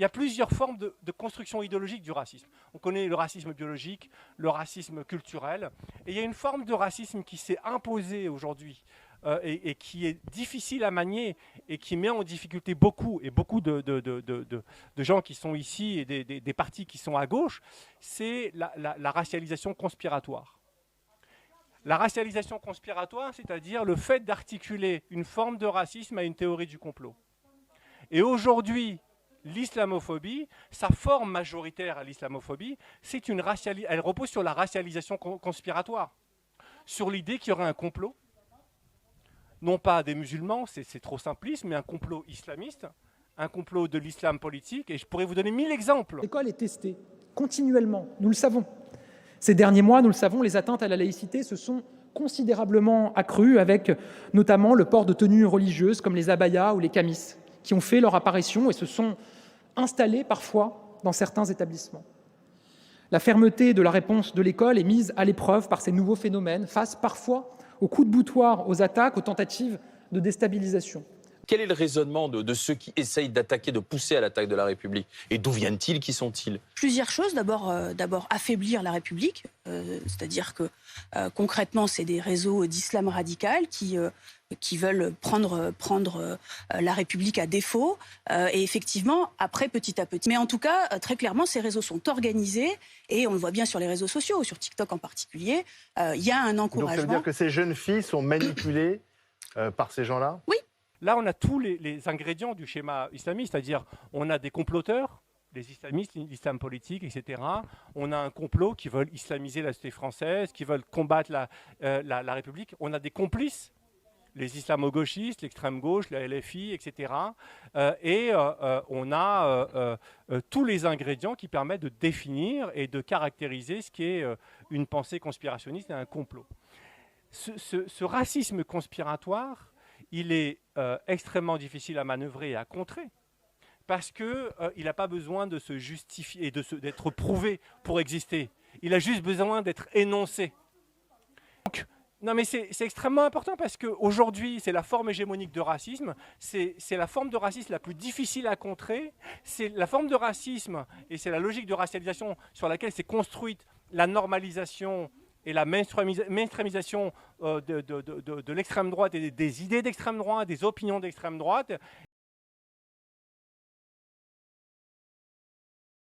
Il y a plusieurs formes de construction idéologique du racisme. On connaît le racisme biologique, le racisme culturel, et il y a une forme de racisme qui s'est imposée aujourd'hui et qui est difficile à manier et qui met en difficulté beaucoup de gens qui sont ici et des partis qui sont à gauche, c'est la racialisation conspiratoire. La racialisation conspiratoire, c'est-à-dire le fait d'articuler une forme de racisme à une théorie du complot. Et aujourd'hui, l'islamophobie, sa forme majoritaire à l'islamophobie, elle repose sur la racialisation conspiratoire, sur l'idée qu'il y aurait un complot, non pas des musulmans, c'est trop simpliste, mais un complot islamiste, un complot de l'islam politique, et je pourrais vous donner 1000 exemples. L'école est testée continuellement, nous le savons. Ces derniers mois, nous le savons, les atteintes à la laïcité se sont considérablement accrues, avec notamment le port de tenues religieuses comme les abayas ou les camis, qui ont fait leur apparition et se sont installés parfois dans certains établissements. La fermeté de la réponse de l'école est mise à l'épreuve par ces nouveaux phénomènes, face parfois aux coups de boutoir, aux attaques, aux tentatives de déstabilisation. Quel est le raisonnement de ceux qui essayent d'attaquer, de pousser à l'attaque de la République? Et d'où viennent-ils? Qui sont-ils? Plusieurs choses. D'abord affaiblir la République, c'est-à-dire que concrètement, c'est des réseaux d'islam radical qui veulent prendre la République à défaut. Et effectivement, après, petit à petit. Mais en tout cas, très clairement, ces réseaux sont organisés et on le voit bien sur les réseaux sociaux, sur TikTok en particulier. Il y a un encouragement. Donc ça veut dire que ces jeunes filles sont manipulées par ces gens-là? Oui. Là, on a tous les ingrédients du schéma islamiste, c'est-à-dire on a des comploteurs, les islamistes, l'islam politique, etc. On a un complot qui veulent islamiser la société française, qui veulent combattre la République. On a des complices, les islamo-gauchistes, l'extrême gauche, la LFI, etc. On a tous les ingrédients qui permettent de définir et de caractériser ce qu'est une pensée conspirationniste et un complot. Ce racisme conspiratoire, il est extrêmement difficile à manœuvrer et à contrer parce qu'il n'a pas besoin de se justifier et d'être prouvé pour exister. Il a juste besoin d'être énoncé. Donc, non mais c'est extrêmement important parce qu'aujourd'hui, c'est la forme hégémonique de racisme, c'est la forme de racisme la plus difficile à contrer, c'est la forme de racisme et c'est la logique de racialisation sur laquelle s'est construite la normalisation et la mainstreamisation de l'extrême droite et des idées d'extrême droite, des opinions d'extrême droite.